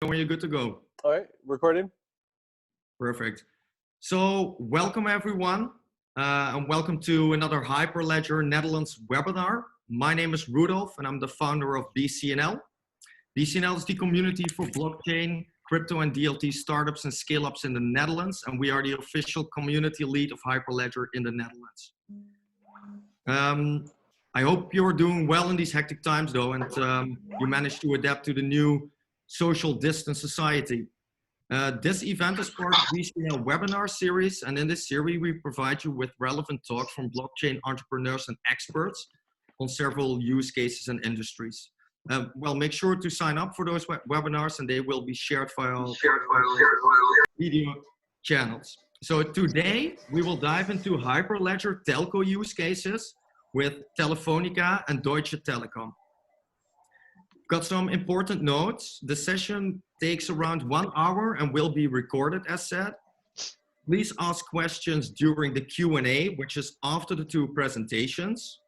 When you're good to go. All right, recording. Perfect. So welcome everyone, and welcome to another Hyperledger Netherlands webinar. My name is Rudolf, and I'm the founder of BCNL. BCNL is the community for blockchain, crypto, and DLT startups and scale-ups in the Netherlands, and we are the official community lead of Hyperledger in the Netherlands. I hope you're doing well in these hectic times, though, and you managed to adapt to the new social distance society. This event is part of BCNL webinar series, and in this series we provide you with relevant talks from blockchain entrepreneurs and experts on several use cases and industries. Well, make sure to sign up for those webinars, and they will be shared via video channels. So today we will dive into Hyperledger telco use cases with Telefónica and Deutsche Telekom. Got some important notes. The session takes around 1 hour and will be recorded as said. Please ask questions during the Q&A, which is after the two presentations.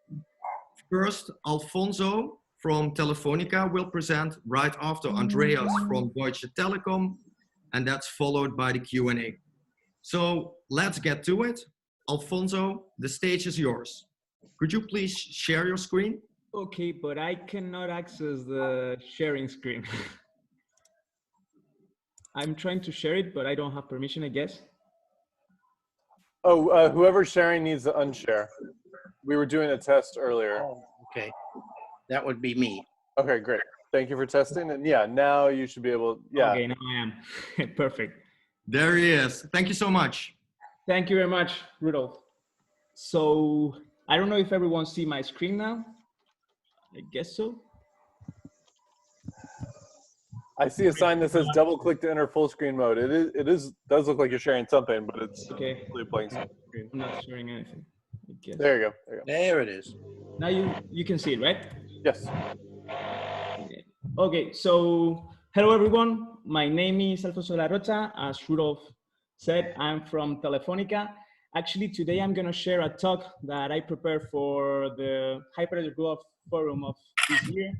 First, Alfonso from Telefónica will present right after Andreas from Deutsche Telekom, and that's followed by the Q&A. So let's get to it. Alfonso, the stage is yours. Could you please share your screen? Okay, but I cannot access the sharing screen. I'm trying to share it, but I don't have permission, I guess. Oh, whoever's sharing needs to unshare. We were doing a test earlier. Oh, okay. That would be me. Okay, great. Thank you for testing. And yeah, now you should be able, yeah. Okay, now I am. Perfect. There he is. Thank you so much. Thank you very much, Rudolf. So I don't know if everyone see my screen now. I guess so. I see a sign that says double click to enter full screen mode. It does look like you're sharing something, but it's okay. really playing screen. I'm not sharing anything. I guess. There you go. There you go. There it is. Now you can see it, right? Yes. Okay, so hello everyone. My name is Alfonso Rocha. As Rudolf said, I'm from Telefonica. Actually, today I'm going to share a talk that I prepared for the Hyperledger Global Forum of this year,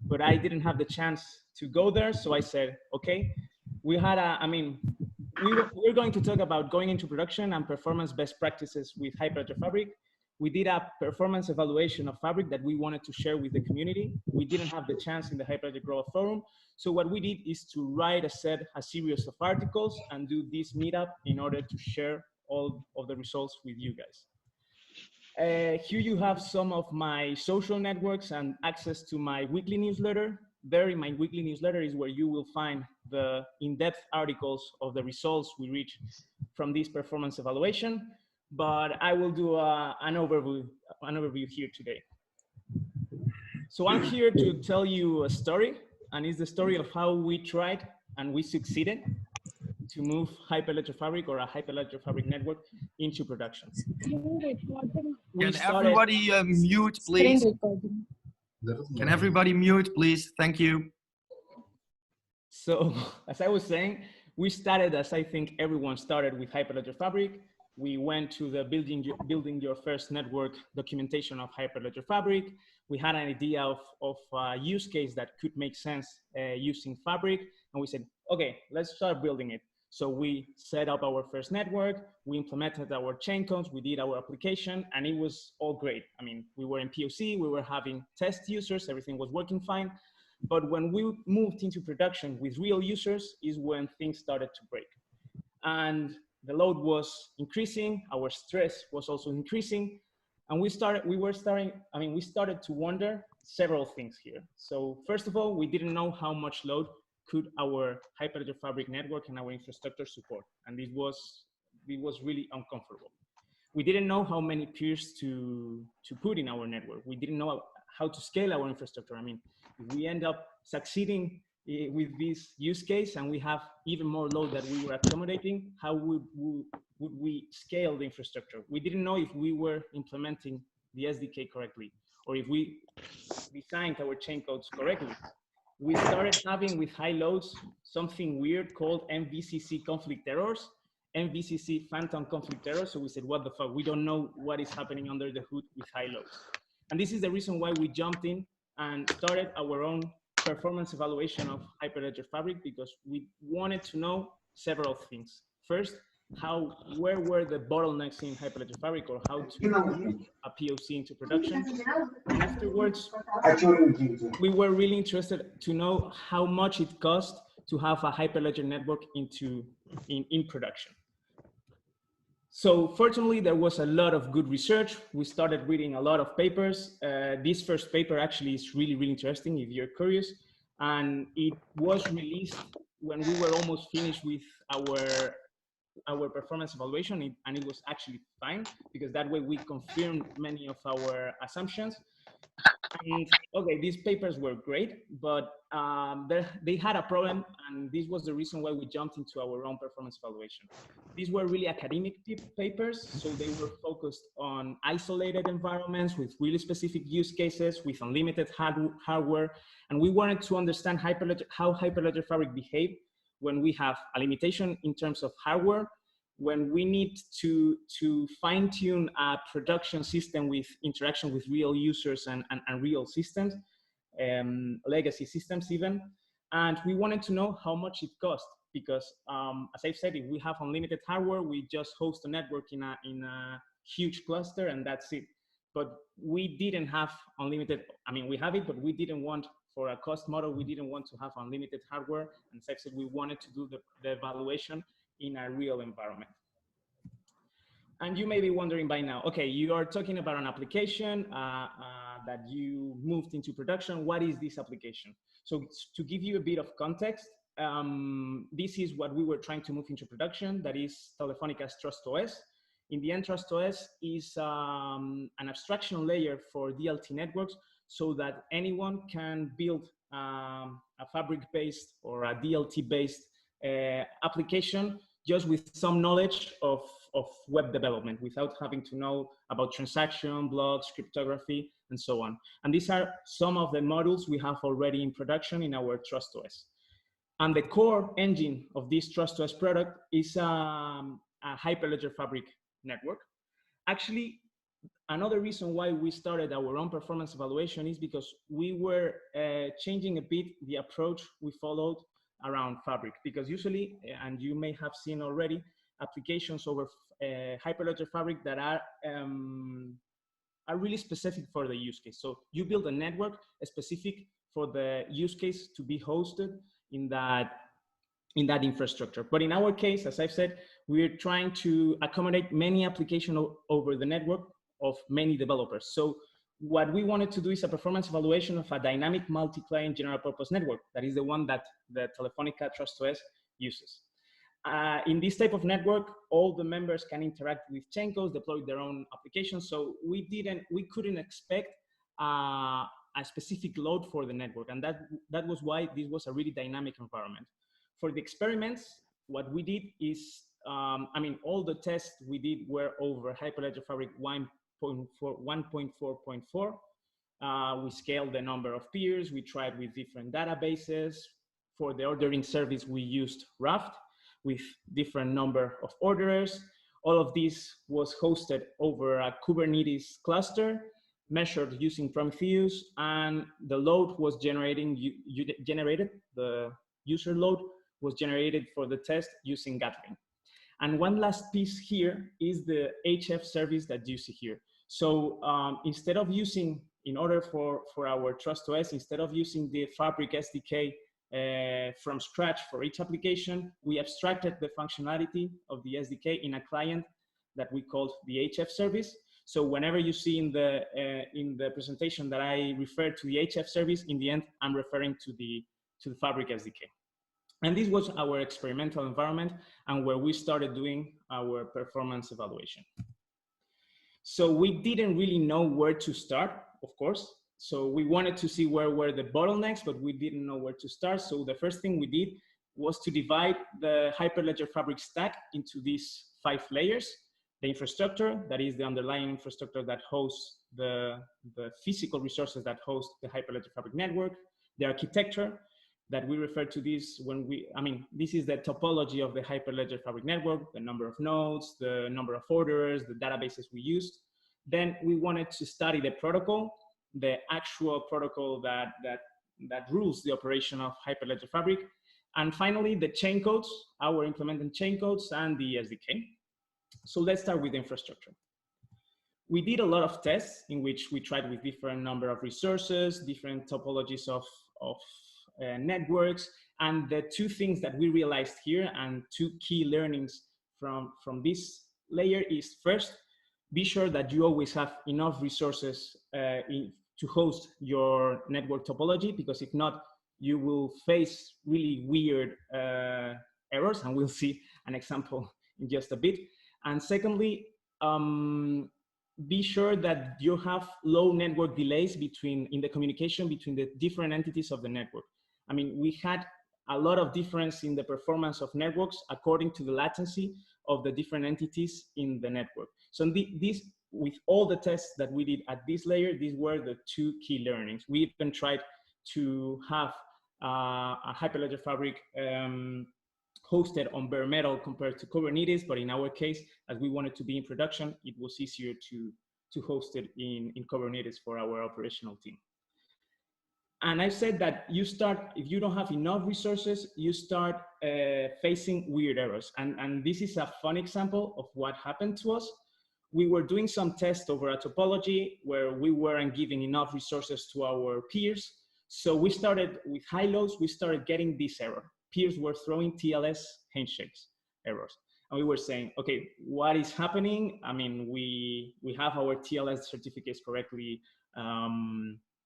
but I didn't have the chance to go there. So I said, okay, we're going to talk about going into production and performance best practices with Hyperledger Fabric. We did a performance evaluation of Fabric that we wanted to share with the community. We didn't have the chance in the Hyperledger Global Forum. So what we did is to write a series of articles and do this meetup in order to share all of the results with you guys. Here you have some of my social networks and access to my weekly newsletter. There in my weekly newsletter is where you will find the in-depth articles of the results we reach from this performance evaluation. But I will do an overview here today. So I'm here to tell you a story, and it's the story of how we tried and we succeeded to move Hyperledger Fabric or a Hyperledger Fabric network into production. Can everybody mute, please? Can everybody mute, please? Thank you. So, as I was saying, we started, as I think everyone started, with Hyperledger Fabric. We went to the building your first network documentation of Hyperledger Fabric. We had an idea of a use case that could make sense using Fabric. And we said, okay, let's start building it. So we set up our first network, we implemented our chain codes, we did our application, and it was all great. I mean, we were in POC, we were having test users, everything was working fine. But when we moved into production with real users is when things started to break. And the load was increasing, our stress was also increasing, and we started to wonder several things here. So first of all, we didn't know how much load could our Hyperledger Fabric network and our infrastructure support, and it was really uncomfortable. We didn't know how many peers to put in our network. We didn't know how to scale our infrastructure. I mean, if we end up succeeding with this use case and we have even more load that we were accommodating, how would we scale the infrastructure? We didn't know if we were implementing the SDK correctly or if we designed our chain codes correctly. We started having with high loads something weird called MVCC conflict errors, MVCC phantom conflict errors. So we said, what the fuck? We don't know what is happening under the hood with high loads. And this is the reason why we jumped in and started our own performance evaluation of Hyperledger Fabric because we wanted to know several things. First, where were the bottlenecks in Hyperledger Fabric, or how to move a POC into production. And afterwards, we were really interested to know how much it cost to have a Hyperledger network in production. So fortunately, there was a lot of good research. We started reading a lot of papers. This first paper actually is really, really interesting if you're curious. And it was released when we were almost finished with our performance evaluation, and it was actually fine because that way we confirmed many of our assumptions. And okay, these papers were great, but they had a problem, and this was the reason why we jumped into our own performance evaluation. These were really academic papers, so they were focused on isolated environments with really specific use cases with unlimited hardware, and we wanted to understand how Hyperledger Fabric behaved when we have a limitation in terms of hardware, when we need to fine-tune a production system with interaction with real users and real systems, legacy systems even. And we wanted to know how much it cost because, as I've said, if we have unlimited hardware, we just host a network in a huge cluster and that's it. But we didn't have unlimited, I mean, we have it, but we didn't want, for a cost model, we didn't want to have unlimited hardware. And as I've said, we wanted to do the evaluation in a real environment. And you may be wondering by now, okay, you are talking about an application that you moved into production. What is this application? So to give you a bit of context, this is what we were trying to move into production. That is Telefónica's TrustOS. In the end, TrustOS is an abstraction layer for DLT networks so that anyone can build a Fabric-based or a DLT-based application just with some knowledge of web development without having to know about transaction, blocks, cryptography, and so on. And these are some of the modules we have already in production in our TrustOS. And the core engine of this TrustOS product is a Hyperledger Fabric network. Actually, another reason why we started our own performance evaluation is because we were changing a bit the approach we followed around Fabric, because usually, and you may have seen already, applications over Hyperledger Fabric that are really specific for the use case. So you build a network specific for the use case to be hosted in that infrastructure. But in our case, as I've said, we're trying to accommodate many applications over the network of many developers. So what we wanted to do is a performance evaluation of a dynamic multi-client general purpose network. That is the one that the Telefonica TrustOS uses. In this type of network, all the members can interact with chain codes, deploy their own applications. So we couldn't expect a specific load for the network. And that was why this was a really dynamic environment. For the experiments, what we did is, all the tests we did were over Hyperledger Fabric 1.4.4. We scaled the number of peers. We tried with different databases. For the ordering service, we used Raft with different number of orderers. All of this was hosted over a Kubernetes cluster, measured using Prometheus, and the load was the user load was generated for the test using Gatling. And one last piece here is the HF service that you see here. So instead of using, in order for our TrustOS, instead of using the Fabric SDK from scratch for each application, we abstracted the functionality of the SDK in a client that we called the HF service. So whenever you see in the presentation that I refer to the HF service, in the end, I'm referring to the Fabric SDK. And this was our experimental environment and where we started doing our performance evaluation. So we didn't really know where to start, of course. So we wanted to see where were the bottlenecks, but we didn't know where to start. So the first thing we did was to divide the Hyperledger Fabric stack into these 5 layers. The infrastructure, that is the underlying infrastructure that hosts the physical resources that host the Hyperledger Fabric network. The architecture, that we refer to this when this is the topology of the Hyperledger Fabric network, the number of nodes, the number of orderers, the databases we used. Then we wanted to study the protocol, the actual protocol that rules the operation of Hyperledger Fabric. And finally, the chain codes, our implemented chain codes, and the SDK. So let's start with the infrastructure. We did a lot of tests in which we tried with different number of resources, different topologies of networks. And the two things that we realized here, and two key learnings from this layer, is first, be sure that you always have enough resources to host your network topology, because if not, you will face really weird errors, and we'll see an example in just a bit. And secondly, be sure that you have low network delays in the communication between the different entities of the network. I mean, we had a lot of difference in the performance of networks according to the latency of the different entities in the network. So with all the tests that we did at this layer, these were the two key learnings. We even tried to have a Hyperledger Fabric hosted on bare metal compared to Kubernetes, but in our case, as we wanted to be in production, it was easier to host it in Kubernetes for our operational team. And I said that if you don't have enough resources, you start facing weird errors. And this is a fun example of what happened to us. We were doing some tests over a topology where we weren't giving enough resources to our peers. So we started with high loads, we started getting this error. Peers were throwing TLS handshakes errors. And we were saying, okay, what is happening? I mean, we have our TLS certificates correctly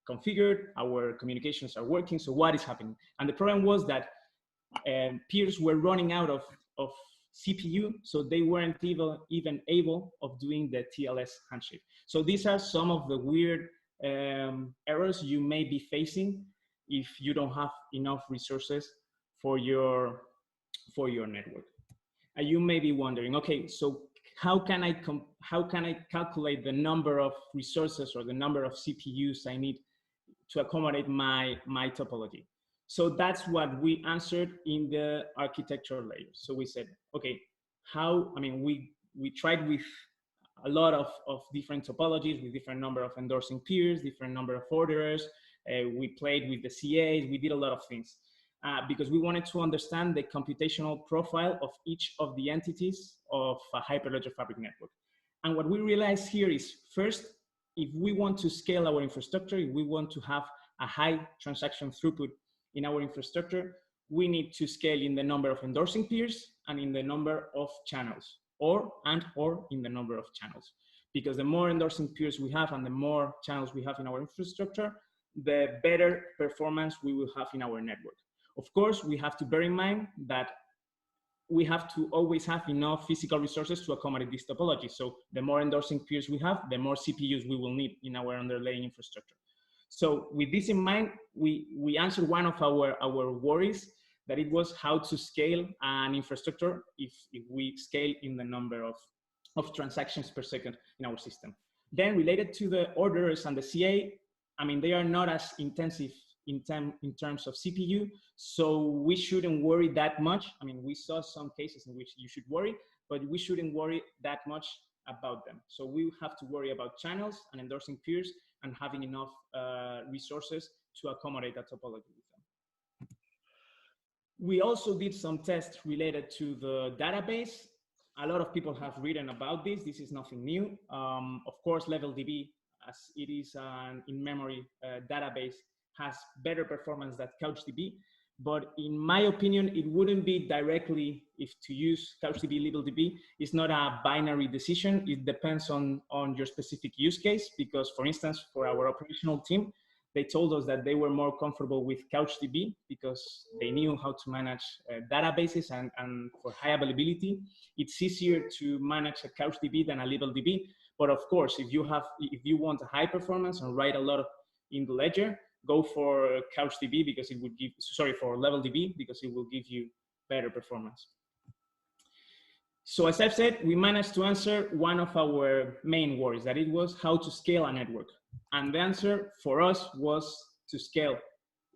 configured, our communications are working, so what is happening? And the problem was that peers were running out of CPU, so they weren't even able of doing the TLS handshake. So these are some of the weird errors you may be facing if you don't have enough resources for your network. And you may be wondering, okay, so how can I calculate the number of resources or the number of CPUs I need to accommodate my topology? So that's what we answered in the architecture layer. So we said, okay, we tried with a lot of different topologies with different number of endorsing peers, different number of orderers. We played with the CAs, we did a lot of things because we wanted to understand the computational profile of each of the entities of a Hyperledger Fabric network. And what we realized here is, first, if we want to scale our infrastructure, if we want to have a high transaction throughput in our infrastructure, we need to scale in the number of endorsing peers and in the number of channels, or in the number of channels. Because the more endorsing peers we have and the more channels we have in our infrastructure, the better performance we will have in our network. Of course, we have to bear in mind that we have to always have enough physical resources to accommodate this topology. So the more endorsing peers we have, the more CPUs we will need in our underlying infrastructure. So with this in mind, we answered one of our worries, that it was how to scale an infrastructure if we scale in the number of transactions per second in our system. Then related to the orders and the CA, I mean, they are not as intensive in terms of CPU, so we shouldn't worry that much. I mean, we saw some cases in which you should worry, but we shouldn't worry that much about them. So we have to worry about channels and endorsing peers and having enough resources to accommodate that topology with them. We also did some tests related to the database. A lot of people have written about this. This is nothing new. Of course, LevelDB, as it is an in-memory database, has better performance than CouchDB. But in my opinion, it wouldn't be directly, if to use CouchDB, LevelDB, it's not a binary decision. It depends on your specific use case, because for instance, for our operational team, they told us that they were more comfortable with CouchDB because they knew how to manage databases, and for high availability, it's easier to manage a CouchDB than a LevelDB. But of course, if you want a high performance and write a lot in the ledger, go for CouchDB because it would give, for LevelDB because it will give you better performance. So as I've said, we managed to answer one of our main worries, that it was how to scale a network. And the answer for us was to scale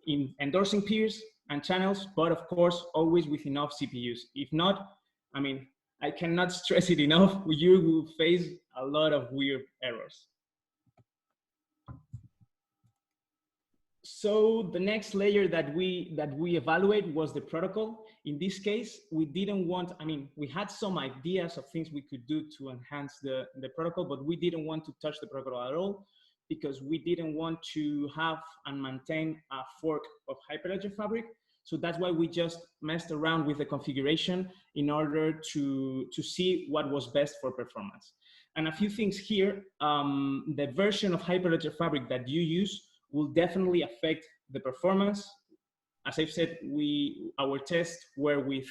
in endorsing peers and channels, but of course, always with enough CPUs. If not, I mean, I cannot stress it enough, you will face a lot of weird errors. So the next layer that we evaluate was the protocol. In this case, we didn't want, I mean, we had some ideas of things we could do to enhance the protocol, but we didn't want to touch the protocol at all because we didn't want to have and maintain a fork of Hyperledger Fabric. So that's why we just messed around with the configuration in order to see what was best for performance. And a few things here, the version of Hyperledger Fabric that you use will definitely affect the performance. As I've said, our tests were with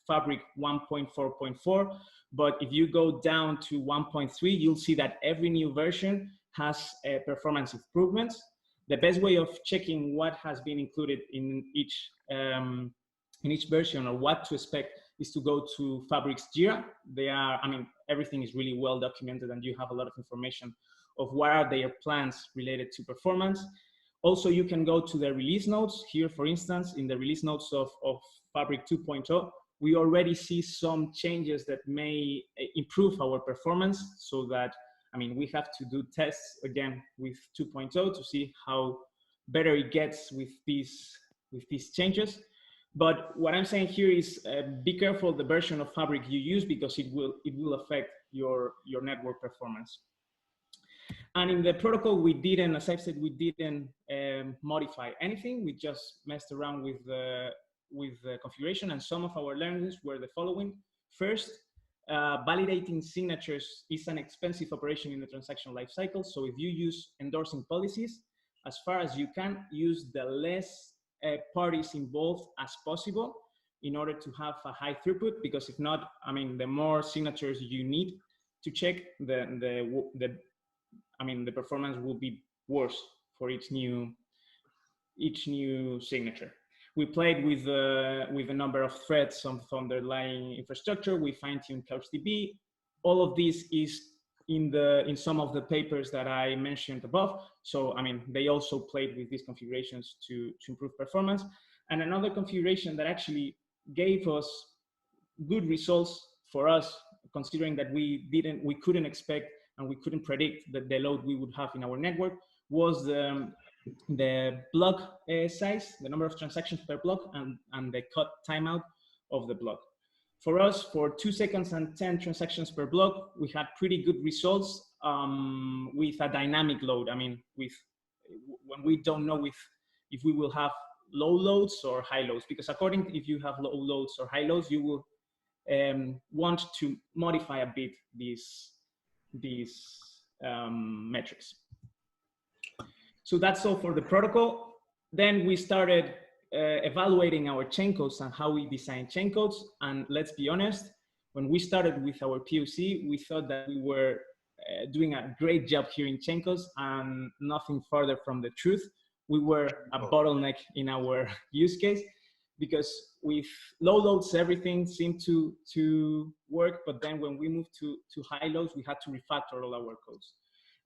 Fabric 1.4.4, but if you go down to 1.3, you'll see that every new version has performance improvements. The best way of checking what has been included in each version or what to expect is to go to Fabric's Jira. They are, I mean, everything is really well documented and you have a lot of information of what are their plans related to performance. Also, you can go to the release notes. Here, for instance, in the release notes of Fabric 2.0, we already see some changes that may improve our performance so that, I mean, we have to do tests again with 2.0 to see how better it gets with these changes. But what I'm saying here is be careful the version of Fabric you use because it will affect your network performance. And in the protocol, we didn't, as I've said, we didn't modify anything. We just messed around with the configuration, and some of our learnings were the following. First, validating signatures is an expensive operation in the transaction lifecycle. So if you use endorsing policies, as far as you can, use the less parties involved as possible in order to have a high throughput, because if not, I mean, the more signatures you need to check, the performance will be worse for each new signature. We played with a number of threads on the underlying infrastructure. We fine-tuned CouchDB. All of this is in some of the papers that I mentioned above. So, I mean, they also played with these configurations to improve performance. And another configuration that actually gave us good results for us, considering that we couldn't expect and we couldn't predict the load we would have in our network, was the block size, the number of transactions per block, and the cut timeout of the block. For us, for 2 seconds and 10 transactions per block, we had pretty good results with a dynamic load. I mean, when we don't know if we will have low loads or high loads, because according if you have low loads or high loads, you will want to modify a bit these metrics. So that's all for the protocol. Then we started evaluating our chain codes and how we design chain codes. And let's be honest, when we started with our POC, we thought that we were doing a great job here in chain codes and nothing further from the truth. We were a bottleneck in our use case because with low loads, everything seemed to work. But then when we moved to high loads, we had to refactor all our codes.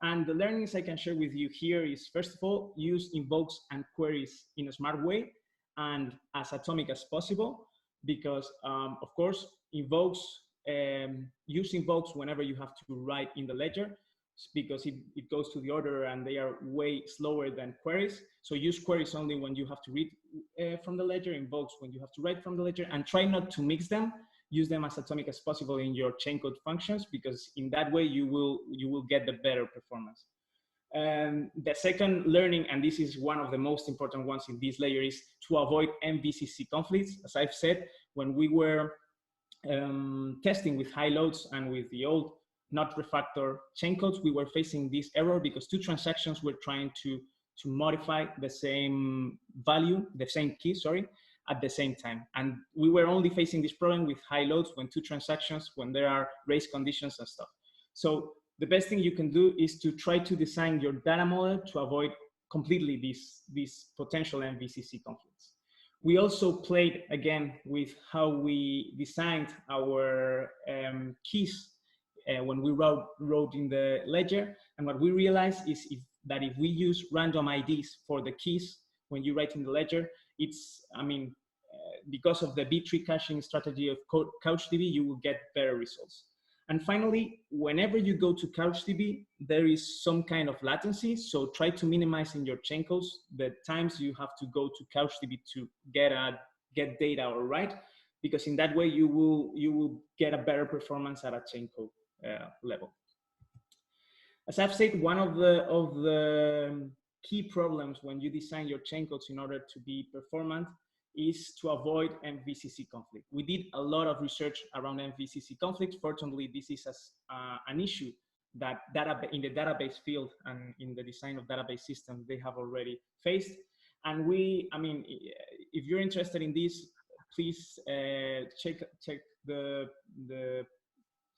And the learnings I can share with you here is, first of all, use invokes and queries in a smart way and as atomic as possible, because of course, use invokes whenever you have to write in the ledger, because it goes to the order and they are way slower than queries. So use queries only when you have to read from the ledger, invokes when you have to write from the ledger, and try not to mix them. Use them as atomic as possible in your chain code functions, because in that way you will get the better performance. The second learning, and this is one of the most important ones in this layer, is to avoid MVCC conflicts. As I've said, when we were testing with high loads and with the old not refactor chain codes, we were facing this error because two transactions were trying to modify the same value, the same key, sorry, at the same time. And we were only facing this problem with high loads when two transactions, when there are race conditions and stuff. So the best thing you can do is to try to design your data model to avoid completely these potential MVCC conflicts. We also played again with how we designed our keys when we wrote in the ledger. And what we realized is that if we use random IDs for the keys when you write in the ledger, it's, I mean, because of the B-tree caching strategy of CouchDB, you will get better results. And finally, whenever you go to CouchDB, there is some kind of latency. So try to minimize in your chain codes the times you have to go to CouchDB to get data or write, because in that way you will get a better performance at a chain code level. As I've said, one of the key problems when you design your chain codes in order to be performant is to avoid MVCC conflict. We did a lot of research around MVCC conflicts. Fortunately, this is an issue that in the database field and in the design of database systems, they have already faced. And I mean, if you're interested in this, please check the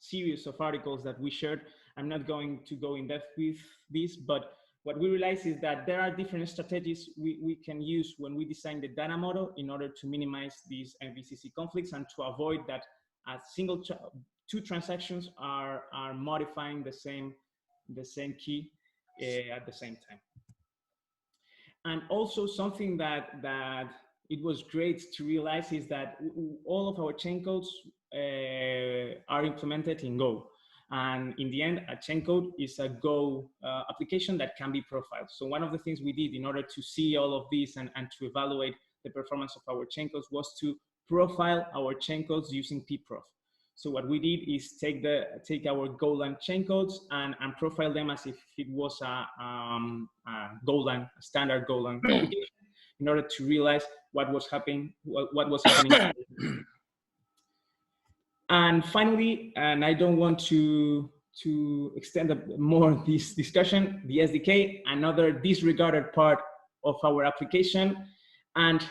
series of articles that we shared. I'm not going to go in depth with this, but what we realize is that there are different strategies we can use when we design the data model in order to minimize these MVCC conflicts and to avoid that a two transactions are modifying the same key at the same time. And also something that it was great to realize is that all of our chain codes are implemented in Go. And in the end, a chain code is a Go application that can be profiled. So one of the things we did in order to see all of this and to evaluate the performance of our chain codes was to profile our chain codes using pprof. So what we did is take our Golang chain codes and profile them as if it was a standard Golang application in order to realize what was happening. And finally, and I don't want to extend more this discussion, the SDK, another disregarded part of our application. And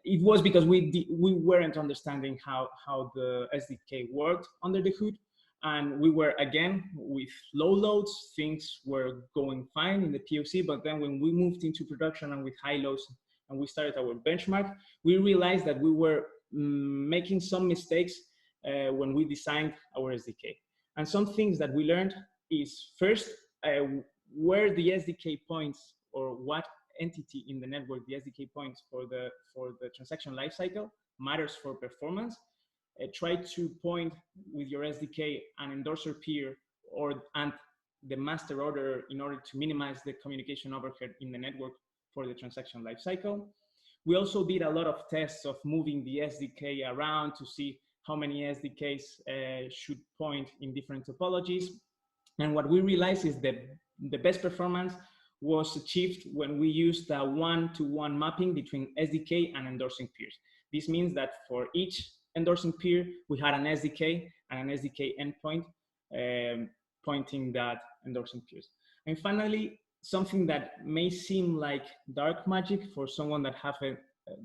it was because we weren't understanding how the SDK worked under the hood. And we were, again, with low loads, things were going fine in the POC, but then when we moved into production and with high loads and we started our benchmark, we realized that we were making some mistakes when we designed our SDK. And some things that we learned is first, where the SDK points or what entity in the network the SDK points for the transaction lifecycle matters for performance. Try to point with your SDK an endorser peer and the master order in order to minimize the communication overhead in the network for the transaction lifecycle. We also did a lot of tests of moving the SDK around to see how many SDKs should point in different topologies. And what we realized is that the best performance was achieved when we used a one-to-one mapping between SDK and endorsing peers. This means that for each endorsing peer, we had an SDK and an SDK endpoint pointing that endorsing peers. And finally, something that may seem like dark magic for someone that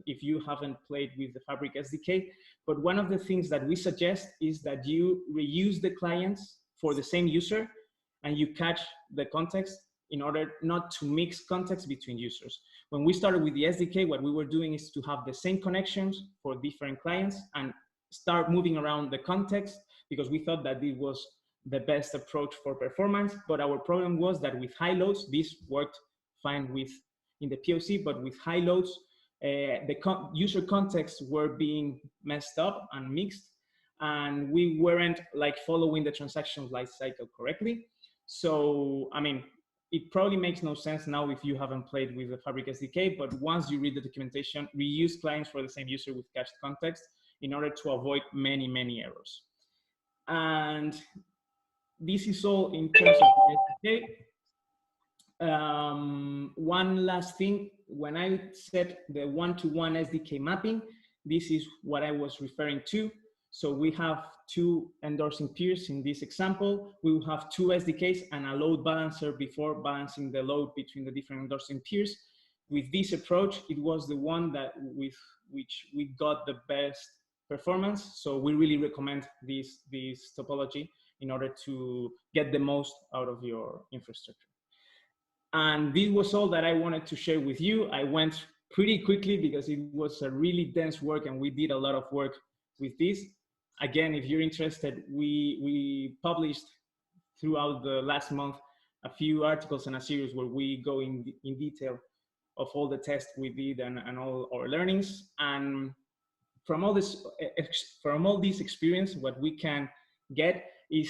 if you haven't played with the Fabric SDK, but one of the things that we suggest is that you reuse the clients for the same user and you catch the context in order not to mix context between users. When we started with the SDK, what we were doing is to have the same connections for different clients and start moving around the context because we thought that it was the best approach for performance. But our problem was that with high loads, this worked fine in the POC, but with high loads, the user contexts were being messed up and mixed, and we weren't like following the transaction lifecycle correctly. So, I mean, it probably makes no sense now if you haven't played with the Fabric SDK, but once you read the documentation, reuse clients for the same user with cached context in order to avoid many, many errors. And this is all in terms of the SDK. One last thing, when I said the one-to-one SDK mapping, this is what I was referring to. So we have two endorsing peers in this example. We will have two SDKs and a load balancer before balancing the load between the different endorsing peers. With this approach, it was the one that with which we got the best performance. So we really recommend this topology in order to get the most out of your infrastructure. And this was all that I wanted to share with you. I went pretty quickly because it was a really dense work and we did a lot of work with this. Again, if you're interested, we published throughout the last month a few articles and a series where we go in detail of all the tests we did and all our learnings. And from all this experience, what we can get is,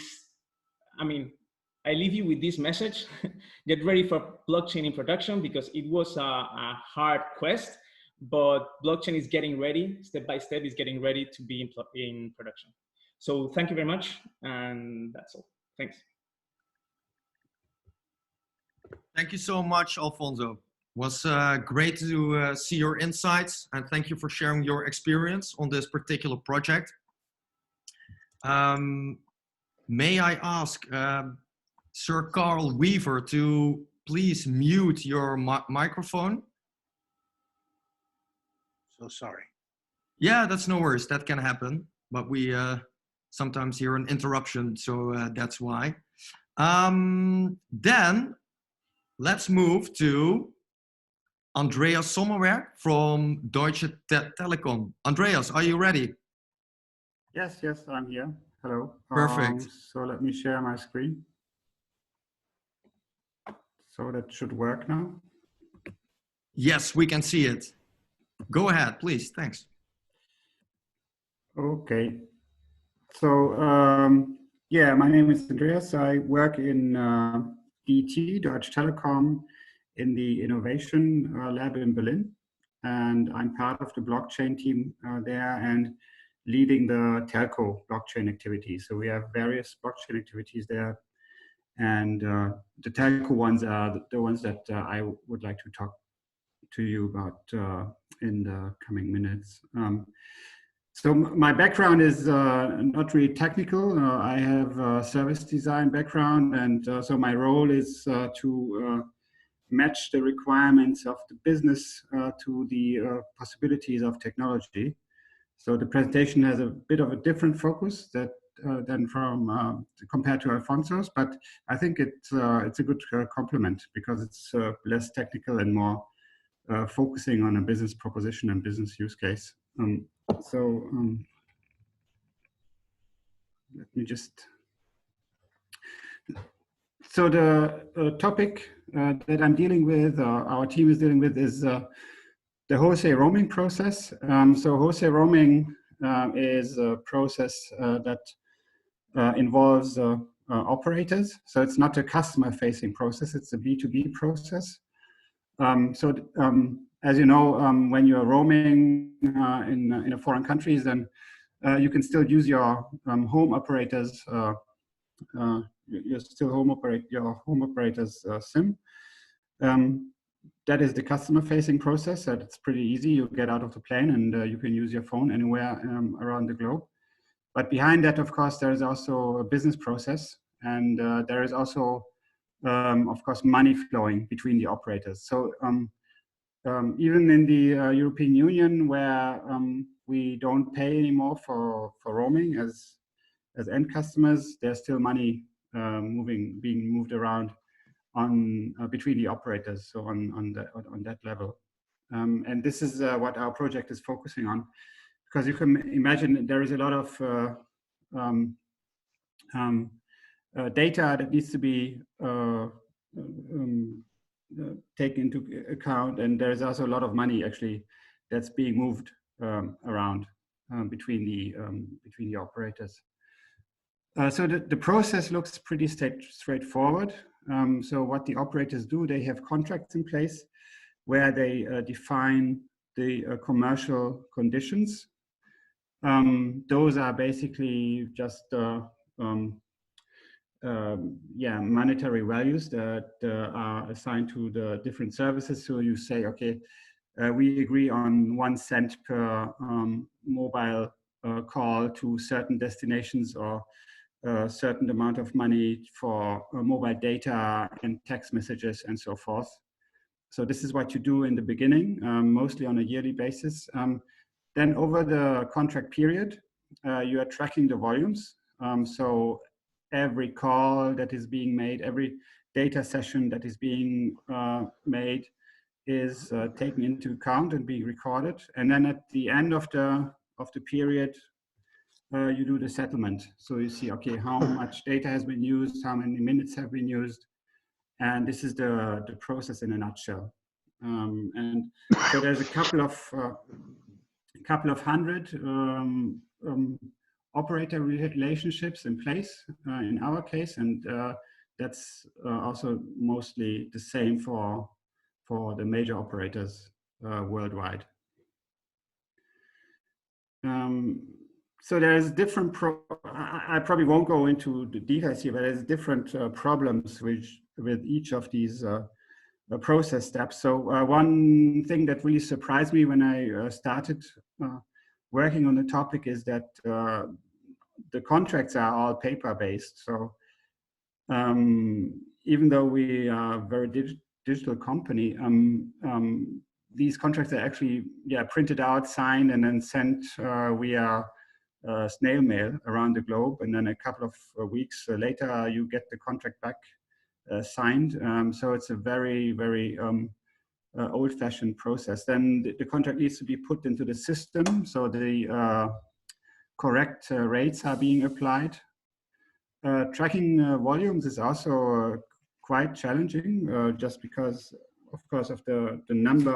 I mean, I leave you with this message. Get ready for blockchain in production, because it was a hard quest, but blockchain is getting ready, step by step, is getting ready to be in production. So thank you very much, and that's all. Thanks. Thank you so much, Alfonso. It was great to see your insights, and thank you for sharing your experience on this particular project. May I ask Sir Carl Weaver to please mute your microphone? So sorry. Yeah, that's no worries. That can happen, but we sometimes hear an interruption, so that's why. Then let's move to Andreas Sommerwerk from Deutsche Telekom. Andreas, are you ready? Yes, I'm here. Hello. Perfect. So let me share my screen. So that should work now. Yes, we can see it. Go ahead, please. Thanks. Okay. So yeah, my name is Andreas. I work in DT, Deutsche Telekom, in the innovation lab in Berlin. And I'm part of the blockchain team there and leading the Telco blockchain activities. So we have various blockchain activities there. And the Telco ones are the ones that I would like to talk to you about in the coming minutes. So my background is not really technical. I have a service design background, and so my role is to match the requirements of the business to the possibilities of technology. So the presentation has a bit of a different focus than from compared to Alfonso's, but I think it's a good complement because it's less technical and more focusing on a business proposition and business use case. Let me just. So the topic that I'm dealing with, our team is dealing with, is the wholesale roaming process. So wholesale roaming is a process that involves operators. So it's not a customer-facing process; it's a B2B process. As you know, when you're roaming in a foreign countries, then you can still use your home operators. You still your home operator's SIM. That is the customer-facing process. That it's pretty easy. You get out of the plane and you can use your phone anywhere around the globe. But behind that, of course, there is also a business process, and there is also, of course, money flowing between the operators. So even in the European Union, where we don't pay anymore for roaming as end customers, there's still money being moved around on between the operators. So on that level, and this is what our project is focusing on, because you can imagine there is a lot of data that needs to be taken into account, and there's also a lot of money actually that's being moved around between the operators. So the process looks pretty straightforward. So what the operators do, they have contracts in place where they define the commercial conditions. Those are basically just monetary values that are assigned to the different services. So you say, okay, we agree on 1 cent per mobile call to certain destinations, or a certain amount of money for mobile data and text messages and so forth. So this is what you do in the beginning, mostly on a yearly basis. Then over the contract period, you are tracking the volumes. So every call that is being made, every data session that is being made is taken into account and being recorded. And then at the end of the period, you do the settlement. So you see, okay, how much data has been used, how many minutes have been used, and this is the process in a nutshell. And so there's a couple of hundred operator relationships in place in our case, and that's also mostly the same for the major operators worldwide. So there's different, I probably won't go into the details here, but there's different problems with each of these process steps. So one thing that really surprised me when I started working on the topic is that the contracts are all paper-based. So even though we are a very digital company, these contracts are actually printed out, signed, and then sent via snail mail around the globe. And then a couple of weeks later, you get the contract back signed. So it's a very, very old-fashioned process. Then the contract needs to be put into the system, so the correct rates are being applied. Tracking volumes is also quite challenging, just because, of course, of the number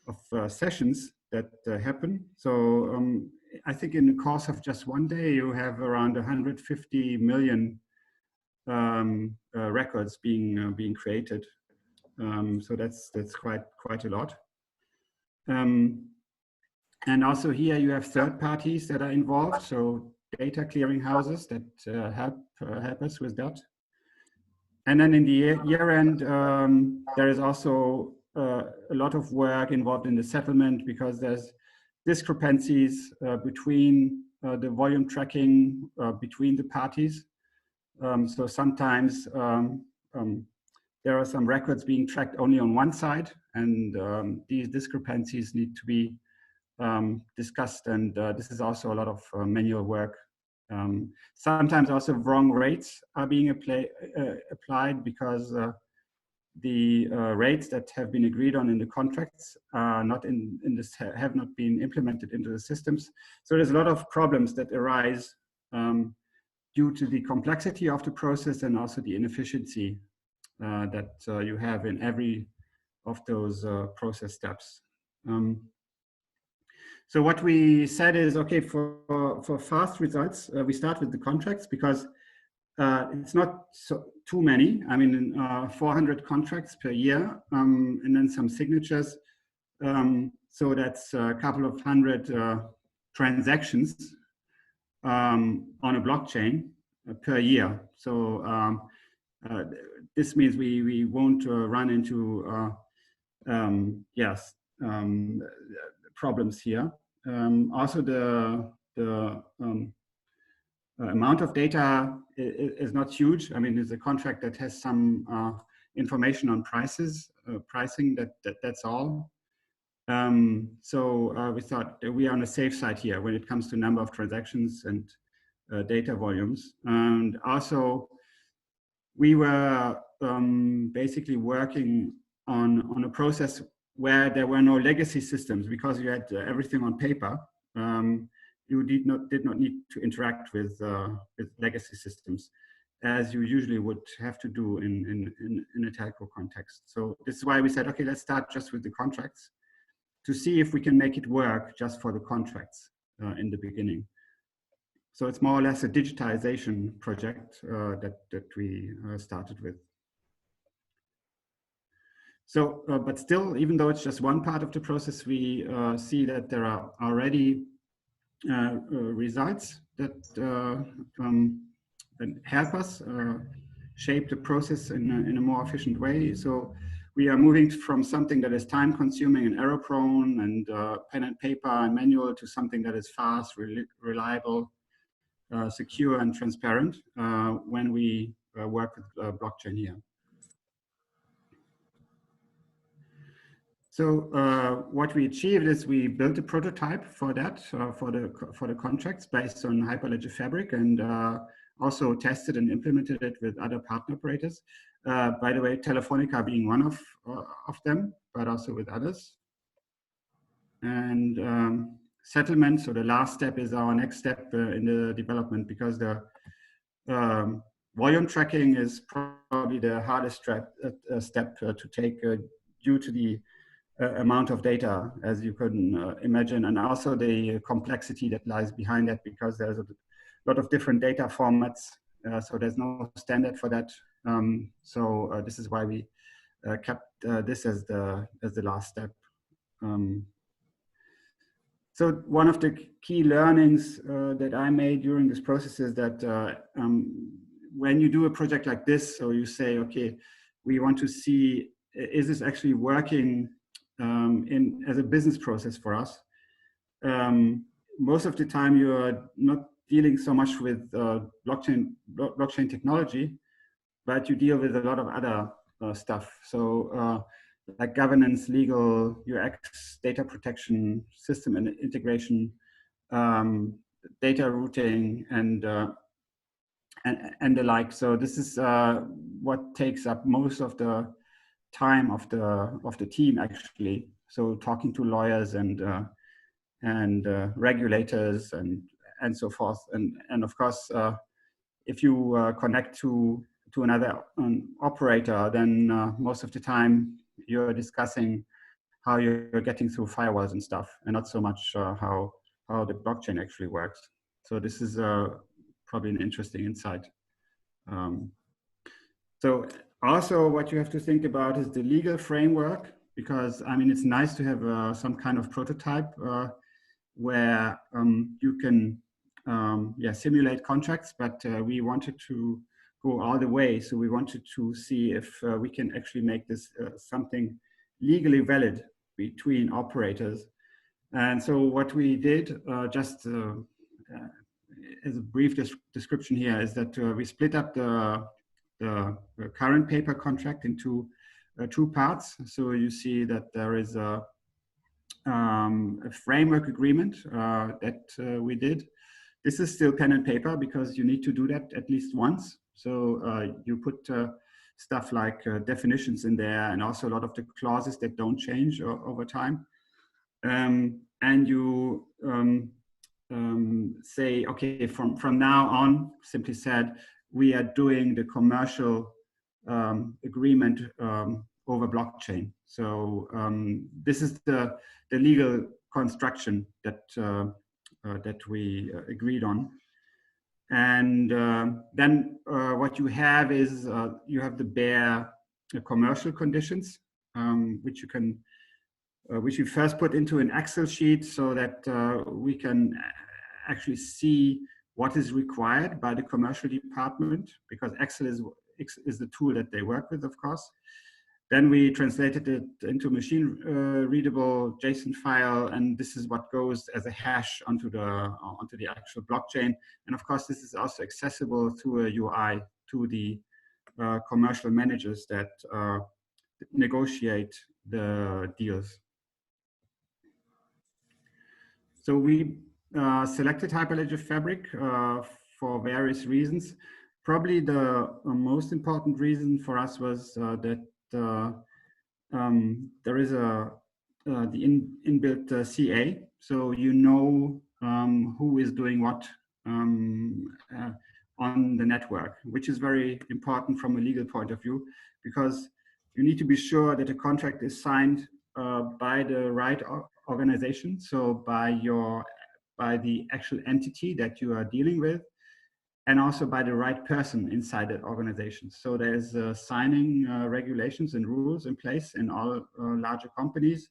of sessions that happen. So I think in the course of just one day, you have around 150 million records being created. So that's quite a lot. And also here you have third parties that are involved, so data clearing houses that help us with that. And then in the year end, there is also a lot of work involved in the settlement, because there's discrepancies between the volume tracking between the parties. So sometimes there are some records being tracked only on one side, and these discrepancies need to be discussed, and this is also a lot of manual work. Sometimes also wrong rates are being applied, because the rates that have been agreed on in the contracts are not have not been implemented into the systems. So there's a lot of problems that arise due to the complexity of the process, and also the inefficiency that you have in every of those process steps. So what we said is, okay, for fast results, we start with the contracts, because it's not too many. I mean, 400 contracts per year, and then some signatures. So that's a couple of hundred transactions on a blockchain per year. So this means we won't run into problems here. Also, the amount of data is not huge. I mean, it's a contract that has some information on pricing. That's all. So we thought that we are on a safe side here when it comes to number of transactions and data volumes. And also, we were basically working on a process where there were no legacy systems, because you had everything on paper. You did not need to interact with legacy systems, as you usually would have to do in a telco context. So this is why we said, okay, let's start just with the contracts to see if we can make it work just for the contracts in the beginning. So it's more or less a digitization project that we started with. So, but still, even though it's just one part of the process, we see that there are already results that help us shape the process in a more efficient way. So we are moving from something that is time-consuming and error-prone and pen and paper and manual to something that is fast, reliable, secure, and transparent when we work with blockchain here. So what we achieved is we built a prototype for that, for the contracts based on Hyperledger Fabric, and also tested and implemented it with other partner operators. By the way, Telefónica being one of them, but also with others. And settlement, so the last step is our next step in the development, because the volume tracking is probably the hardest step to take due to the amount of data, as you can imagine, and also the complexity that lies behind that, because there's a lot of different data formats, so there's no standard for that. So this is why we kept this as the last step. So one of the key learnings that I made during this process is that when you do a project like this, so you say, okay, we want to see, is this actually working as a business process for us? Most of the time you are not dealing so much with blockchain technology, but you deal with a lot of other stuff. So like governance, legal, UX, data protection, system and integration, data routing, and the like. So this is what takes up most of the time of the team, actually. So talking to lawyers and regulators and so forth, and of course, if you connect to another operator, then most of the time you're discussing how you're getting through firewalls and stuff, and not so much how the blockchain actually works. So this is probably an interesting insight. So also what you have to think about is the legal framework, because I mean, it's nice to have some kind of prototype where you can simulate contracts, but we wanted to go all the way. So we wanted to see if we can actually make this something legally valid between operators. And so what we did, just as a brief description here, is that we split up the current paper contract into two parts. So you see that there is a framework agreement that we did. This is still pen and paper because you need to do that at least once. So you put stuff like definitions in there, and also a lot of the clauses that don't change over time. And you say, okay, from now on, simply said, we are doing the commercial agreement over blockchain. So this is the legal construction that that we agreed on. And then what you have is you have the bare commercial conditions, which you can which we first put into an Excel sheet so that we can actually see what is required by the commercial department, because Excel is the tool that they work with, of course. Then we translated it into machine readable JSON file, and this is what goes as a hash onto the actual blockchain. And of course, this is also accessible through a UI to the commercial managers that negotiate the deals. So we selected Hyperledger Fabric for various reasons. Probably the most important reason for us was that there is the inbuilt CA, so you know who is doing what on the network, which is very important from a legal point of view, because you need to be sure that a contract is signed by the right organization, so by the actual entity that you are dealing with, and also by the right person inside that organization. So there's signing regulations and rules in place in all larger companies.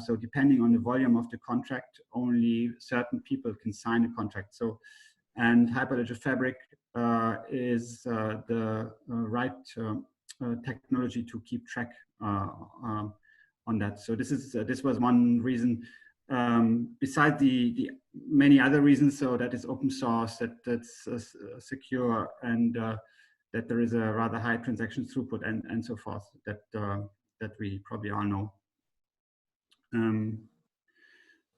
So depending on the volume of the contract, only certain people can sign a contract. So, and Hyperledger Fabric is the right technology to keep track on that. So this was one reason. Besides the many other reasons, so that is open source, that's secure, and that there is a rather high transaction throughput, and so forth, that we probably all know.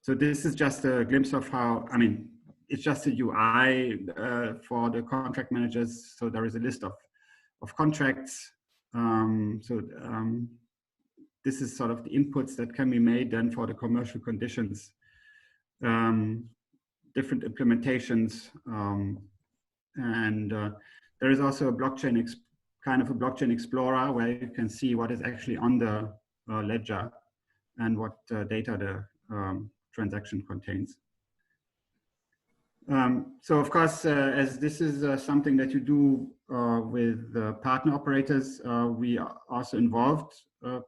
So this is just a glimpse of how, I mean, it's just a UI for the contract managers. So there is a list of contracts. This is sort of the inputs that can be made then for the commercial conditions, different implementations, and there is also a blockchain kind of a blockchain explorer where you can see what is actually on the ledger. and what data the transaction contains. So of course, as this is something that you do with partner operators, we are also involved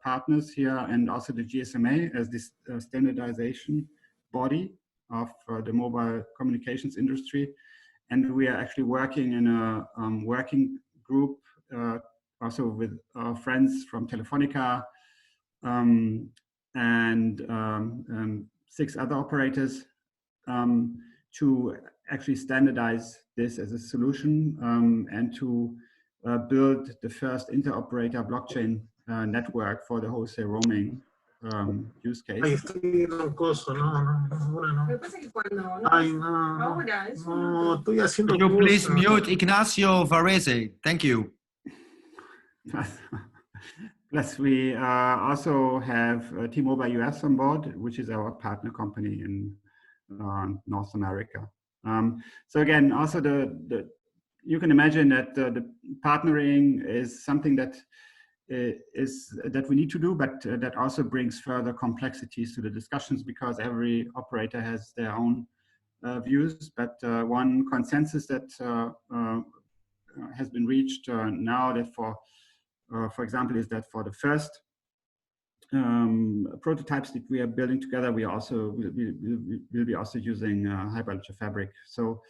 partners here, and also the GSMA as this standardization body of the mobile communications industry. And we are actually working in a working group also with our friends from Telefónica and 6 other operators to actually standardize this as a solution and to build the first interoperator blockchain network for the wholesale roaming use case. Estoy roncoso, no. Lo que pasa es que cuando Ay, no. ahora es No, estoy haciendo Could you please cosas. mute Ignacio Varese? Thank you. Plus, we also have T-Mobile US on board, which is our partner company in North America. So again, also you can imagine that the partnering is something that we need to do, but that also brings further complexities to the discussions because every operator has their own views. But one consensus that has been reached now that for example, is that for the first prototypes that we are building together, we also will be also using Hyperledger Fabric. So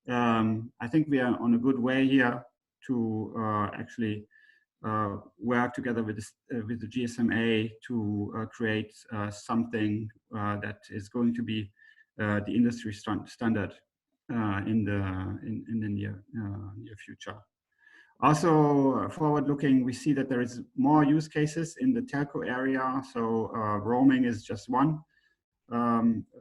I think we are on a good way here to actually work together with the GSMA to create something that is going to be the industry standard in the near future. Also, forward-looking, we see that there is more use cases in the telco area. So roaming is just one.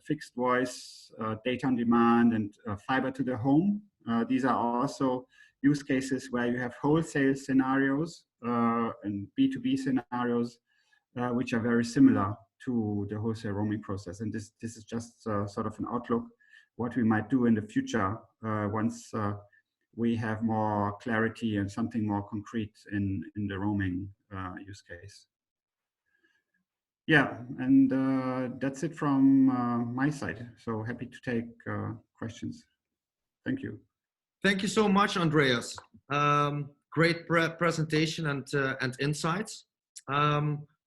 Fixed voice, data on demand, and fiber to the home. These are also use cases where you have wholesale scenarios and B2B scenarios, which are very similar to the wholesale roaming process. And this is just sort of an outlook what we might do in the future once we have more clarity and something more concrete in the roaming use case. Yeah, and that's it from my side. So happy to take questions. Thank you. Thank you so much, Andreas. Great presentation and insights.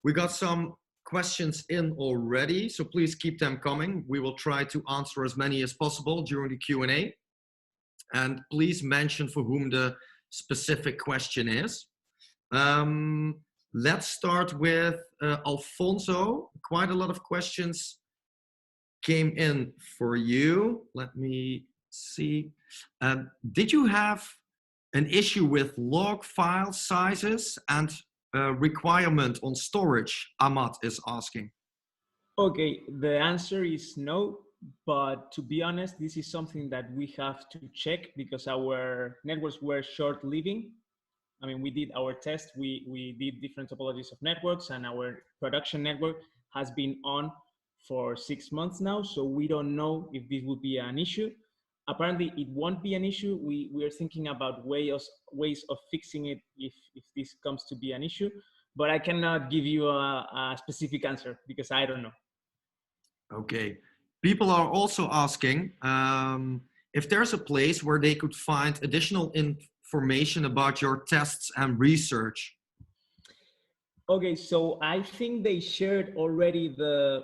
We got some questions in already, so please keep them coming. We will try to answer as many as possible during the Q&A. And please mention for whom the specific question is. Let's start with Alfonso. Quite a lot of questions came in for you. Let me see. Did you have an issue with log file sizes and requirement on storage? Ahmad is asking. Okay, the answer is no. But to be honest, this is something that we have to check because our networks were short-living. I mean, we did our test, we did different topologies of networks, and our production network has been on for 6 months now. So we don't know if this will be an issue. Apparently, it won't be an issue. We are thinking about ways of fixing it if this comes to be an issue. But I cannot give you a specific answer because I don't know. Okay. People are also asking if there's a place where they could find additional information about your tests and research. Okay, so I think they shared already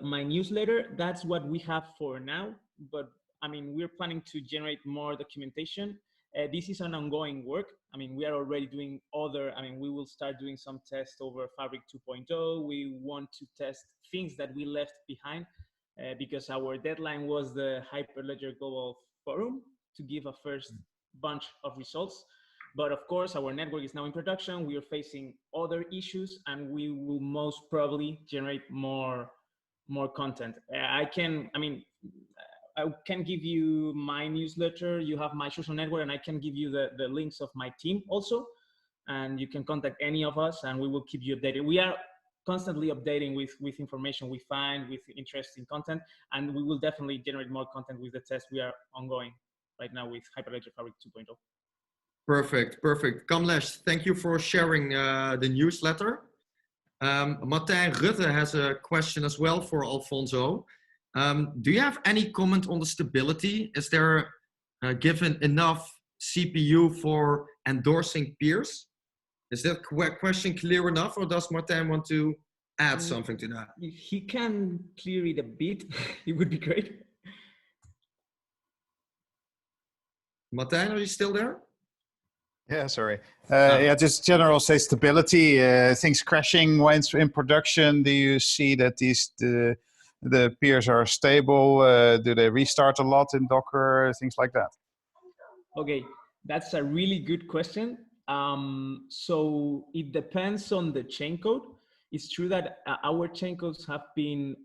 my newsletter. That's what we have for now. But I mean, we're planning to generate more documentation. This is an ongoing work. I mean, we are already doing we will start doing some tests over Fabric 2.0. We want to test things that we left behind. Because our deadline was the Hyperledger Global Forum to give a first bunch of results. But of course, our network is now in production. We are facing other issues, and we will most probably generate more content. I can give you my newsletter. You have my social network, and I can give you the links of my team also. And you can contact any of us, and we will keep you updated. We are constantly updating with information we find, with interesting content, and we will definitely generate more content with the test we are ongoing right now with Hyperledger Fabric 2.0. Perfect, perfect. Kamlesh, thank you for sharing the newsletter. Martijn Rutte has a question as well for Alfonso. Do you have any comment on the stability? Is there given enough CPU for endorsing peers? Is that question clear enough, or does Martijn want to add something to that? If he can clear it a bit, it would be great. Martijn, are you still there? Yeah, sorry. Yeah, just general say stability. Things crashing once in production. Do you see that the peers are stable? Do they restart a lot in Docker? Things like that. Okay, that's a really good question. So it depends on the chain code. It's true that our chain codes have been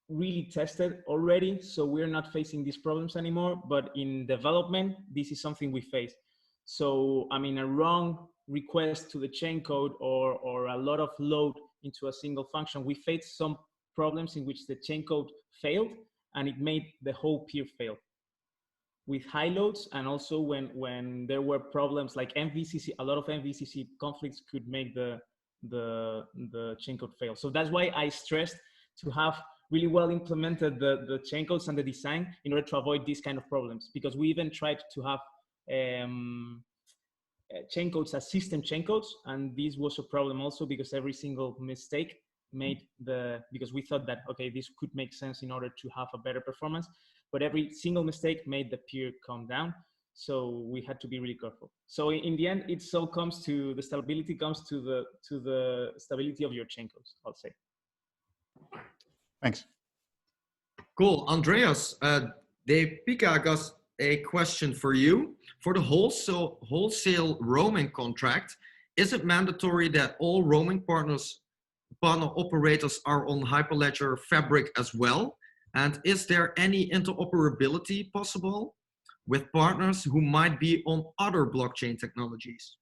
really tested already, so we're not facing these problems anymore. But in development, this is something we face. So I mean, a wrong request to the chain code or a lot of load into a single function, we faced some problems in which the chain code failed and it made the whole peer fail with high loads. And also when there were problems like MVCC, a lot of MVCC conflicts could make the chain code fail. So that's why I stressed to have really well implemented the chain codes and the design in order to avoid these kind of problems, because we even tried to have chain codes as system chain codes, and this was a problem also because every single mistake made because we thought that, okay, this could make sense in order to have a better performance, but every single mistake made the peer come down. So we had to be really careful. So in the end, it all comes to the stability, comes to the stability of your chain codes, I'll say. Thanks. Cool. Andreas, Dave Pika got a question for you. For the wholesale roaming contract, is it mandatory that all roaming partner operators are on Hyperledger Fabric as well? And is there any interoperability possible with partners who might be on other blockchain technologies?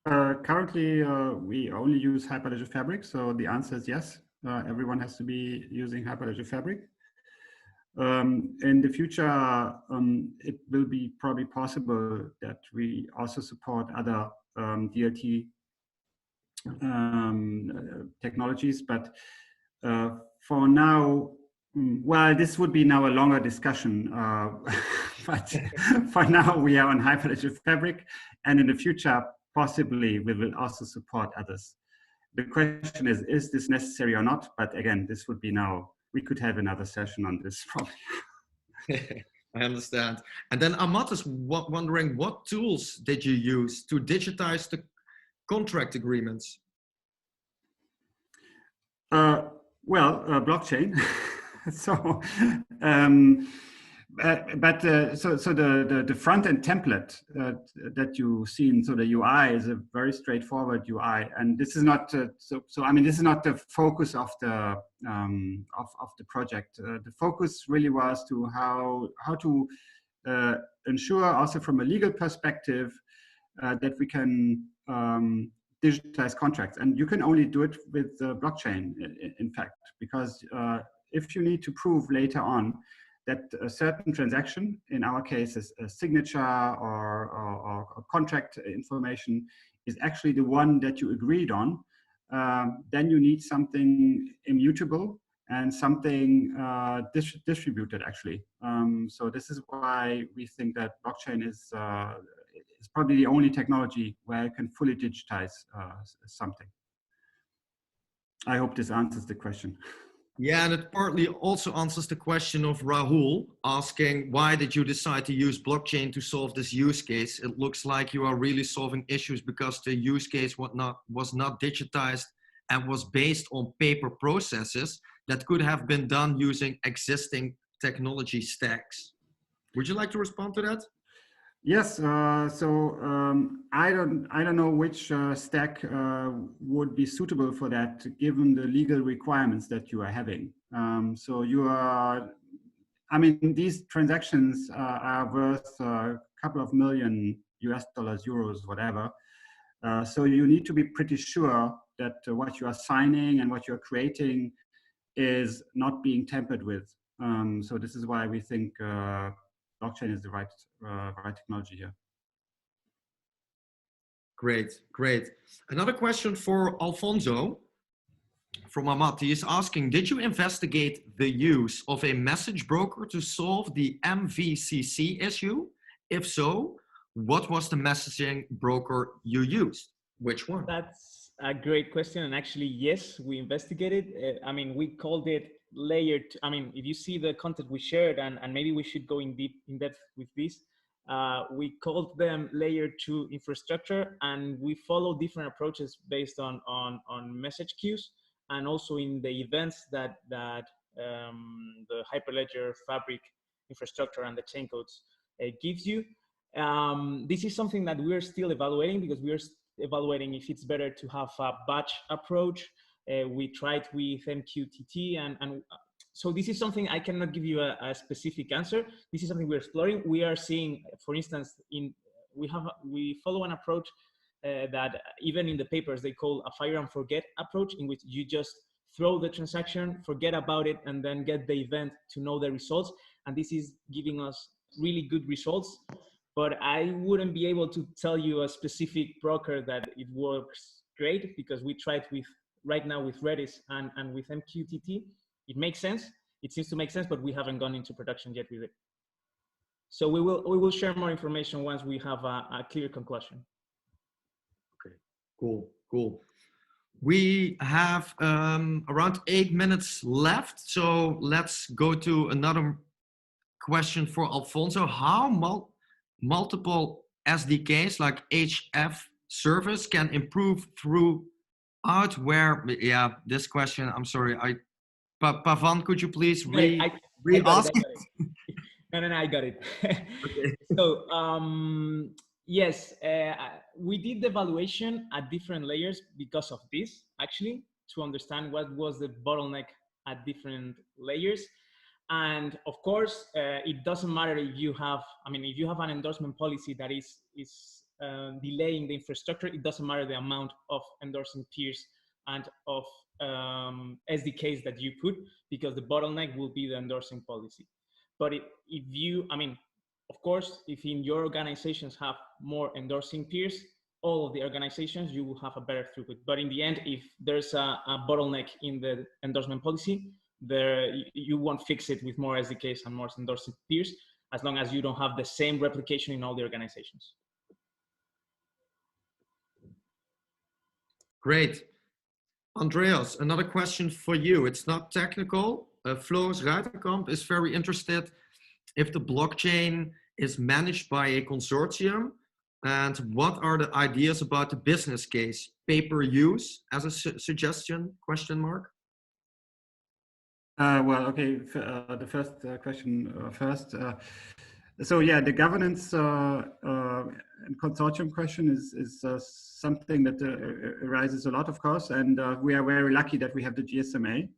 Currently, we only use Hyperledger Fabric, so the answer is yes. Everyone has to be using Hyperledger Fabric. In the future, it will be probably possible that we also support other DLT technologies, but for now, well, this would be now a longer discussion, but for now we are on Hyperledger Fabric, and in the future, possibly we will also support others. The question is this necessary or not? But again, this would be now, we could have another session on this probably. I understand. And then Amat is wondering, what tools did you use to digitize the contract agreements? Blockchain. So, so the front end template that you've seen, so the UI is a very straightforward UI, and this is not so I mean, this is not the focus of the project. The focus really was to how to ensure, also from a legal perspective, that we can digitize contracts, and you can only do it with blockchain, in fact, because if you need to prove later on that a certain transaction, in our case is a signature or contract information, is actually the one that you agreed on, then you need something immutable and something distributed, actually. So this is why we think that blockchain is probably the only technology where you can fully digitize something. I hope this answers the question. Yeah, and it partly also answers the question of Rahul asking, why did you decide to use blockchain to solve this use case? It looks like you are really solving issues because the use case was not digitized and was based on paper processes that could have been done using existing technology stacks. Would you like to respond to that? Yes, I don't know which stack would be suitable for that, given the legal requirements that you are having. So you are, I mean, these transactions are worth a couple of million US dollars, euros, whatever. So you need to be pretty sure that what you are signing and what you are creating is not being tampered with. So this is why we think blockchain is the right technology here. Great, great. Another question for Alfonso from Amat. He is asking, did you investigate the use of a message broker to solve the MVCC issue? If so, what was the messaging broker you used? Which one? That's a great question. And actually, yes, we investigated. I mean, we called it layered. I mean, if you see the content we shared, and maybe we should go in depth with this, we called them layer 2 infrastructure, and we follow different approaches based on message queues, and also in the events that the Hyperledger Fabric infrastructure and the chain codes gives you. This is something that we're still evaluating, because we're evaluating if it's better to have a batch approach. We tried with MQTT, and so this is something I cannot give you a specific answer. This is something we're exploring. We are seeing, for instance, we follow an approach that even in the papers they call a fire and forget approach, in which you just throw the transaction, forget about it, and then get the event to know the results. And this is giving us really good results. But I wouldn't be able to tell you a specific broker that it works great, because we tried right now with Redis and with MQTT. It makes sense. It seems to make sense, but we haven't gone into production yet with it. So we will share more information once we have a clear conclusion. Okay, cool. We have around 8 minutes left, so let's go to another question for Alfonso. How multiple SDKs like HF service can improve throughout where, yeah, this question, I'm sorry, Pavan, could you please re-ask? No, I got it. Okay. So, yes, we did the evaluation at different layers because of this, actually, to understand what was the bottleneck at different layers. And of course, it doesn't matter if you have, if you have an endorsement policy that is delaying the infrastructure, it doesn't matter the amount of endorsing peers and of SDKs that you put, because the bottleneck will be the endorsing policy. But if you, of course, if in your organizations have more endorsing peers, all of the organizations, you will have a better throughput. But in the end, if there's a bottleneck in the endorsement policy, you won't fix it with more SDKs and more endorsing peers, as long as you don't have the same replication in all the organizations. Great. Andreas, another question for you. It's not technical. Floris Ruiterkamp is very interested if the blockchain is managed by a consortium, and what are the ideas about the business case? Pay-per-use as a suggestion, question mark? Well, okay, the first question first. So yeah, the governance and consortium question is something that arises a lot, of course, and we are very lucky that we have the GSMA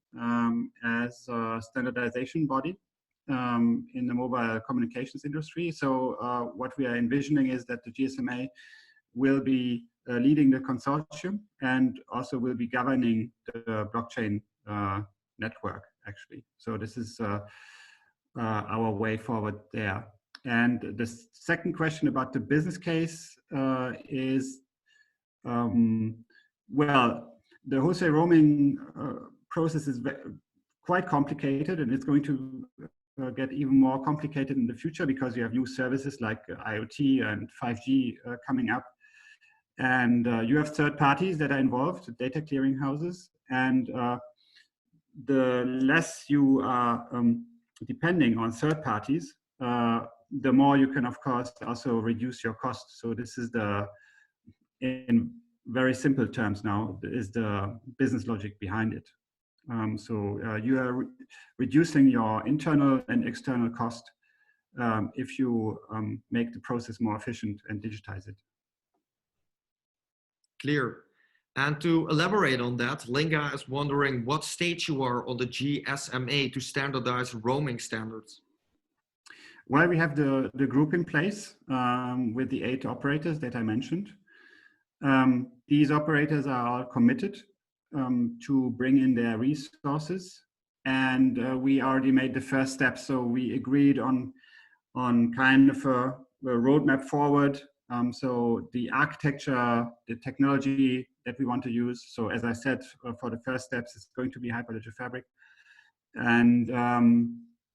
as a standardization body in the mobile communications industry. So what we are envisioning is that the GSMA will be leading the consortium and also will be governing the blockchain network, actually. So this is our way forward there. And the second question about the business case is, well, the wholesale roaming process is quite complicated, and it's going to get even more complicated in the future, because you have new services like IoT and 5G coming up. And you have third parties that are involved, data clearing houses, and the less you are depending on third parties, the more you can, of course, also reduce your costs. So this is in very simple terms now, is the business logic behind it. So you are reducing your internal and external cost if you make the process more efficient and digitize it. Clear. And to elaborate on that, Linga is wondering what stage you are on the GSMA to standardize roaming standards. Well, we have the group in place with the 8 operators that I mentioned. These operators are all committed to bring in their resources, and we already made the first step. So we agreed on kind of a roadmap forward So the architecture, the technology that we want to use. So as I said, for the first steps, it's going to be Hyperledger Fabric. And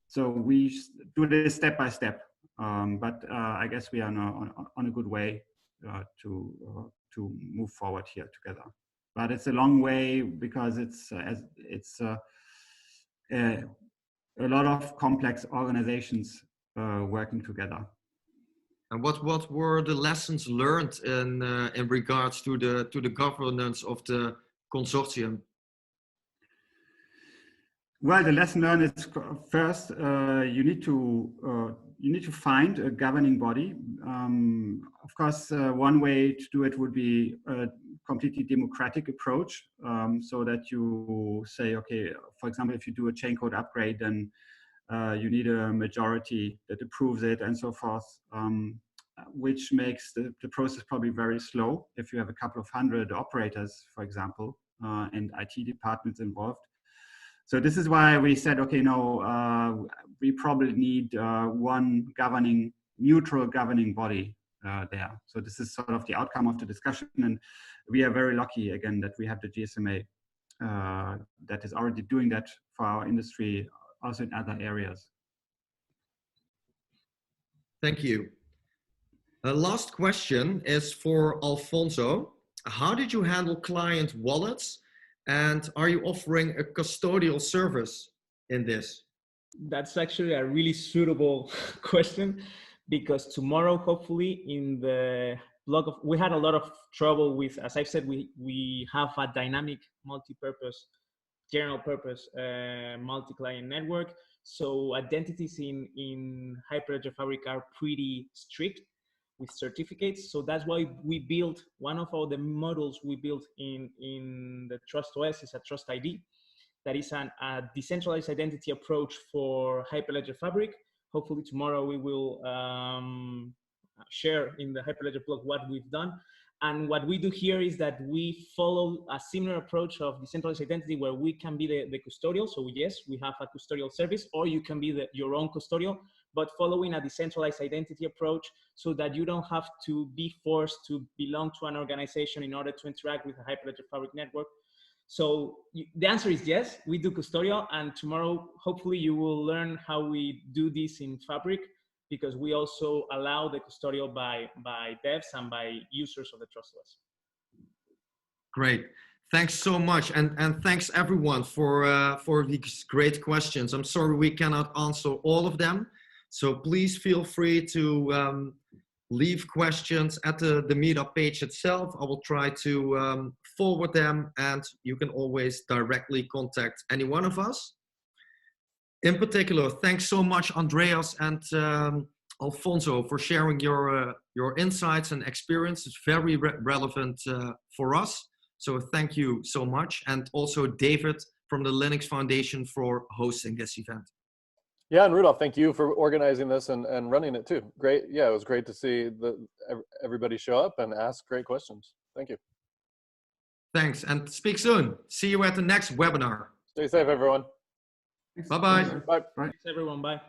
so we do this step by step. But I guess we are on a good way to move forward here together. But it's a long way because it's a lot of complex organizations working together. And what were the lessons learned in regards to the governance of the consortium? Well, the lesson learned is first you need to find a governing body. Of course, one way to do it would be a completely democratic approach, so that you say, okay, for example, if you do a chain code upgrade, then you need a majority that approves it and so forth, which makes the process probably very slow if you have a couple of hundred operators, for example, and IT departments involved. So this is why we said, okay, no, we probably need one neutral governing body there. So this is sort of the outcome of the discussion, and we are very lucky again that we have the GSMA that is already doing that for our industry, also in other areas. Thank you. The last question is for Alfonso. How did you handle client wallets? And are you offering a custodial service in this? That's actually a really suitable question, because tomorrow, hopefully, in the blog we had a lot of trouble with, as I've said, we have a dynamic multi-purpose, general purpose multi-client network. So identities in Hyperledger Fabric are pretty strict with certificates. So that's why we built one of all the models we built in the Trust OS is a Trust ID. That is a decentralized identity approach for Hyperledger Fabric. Hopefully tomorrow we will share in the Hyperledger blog what we've done. And what we do here is that we follow a similar approach of decentralized identity where we can be the custodial. So yes, we have a custodial service, or you can be your own custodial, but following a decentralized identity approach so that you don't have to be forced to belong to an organization in order to interact with a Hyperledger Fabric network. So the answer is yes, we do custodial, and tomorrow, hopefully you will learn how we do this in Fabric, because we also allow the custodial by devs and by users of the Trust OS. Great. Thanks so much. And thanks everyone for these great questions. I'm sorry we cannot answer all of them. So please feel free to leave questions at the meetup page itself. I will try to forward them, and you can always directly contact any one of us. In particular, thanks so much, Andreas and Alfonso, for sharing your insights and experience. It's very relevant for us. So thank you so much. And also David from the Linux Foundation for hosting this event. Yeah, and Rudolph, thank you for organizing this and running it too. Great. Yeah, it was great to see everybody show up and ask great questions. Thank you. Thanks, and speak soon. See you at the next webinar. Stay safe, everyone. Bye-bye. Bye. Thanks everyone, bye.